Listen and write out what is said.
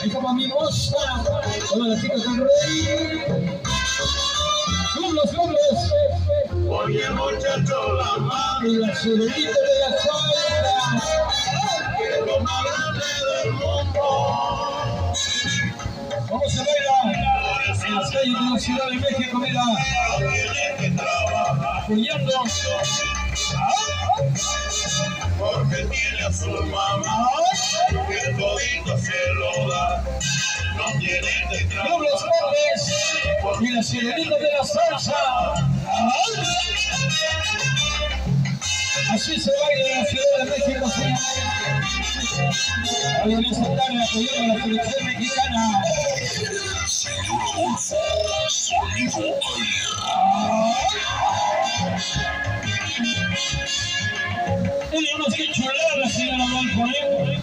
Es como mi moza. Hola, las chicas del rey. Los. Oye, muchacho, la mano. Y la sirenita de la salsa. Que es lo más grande del mundo. ¿Cómo se baila? En las calles de la Ciudad de México, mira. Tiene que trabajar. Juliando. Porque tiene a su mamá. Que todito se lo da. No tiene que trabajar. Los Montes y la sirenita de la salsa. Así se baila en la Ciudad de México, señores. Hoy en esta tarde apoyando a la selección mexicana. Señor Adolfo, sonido Tenemos que chular, señor Adolfo, ¿eh?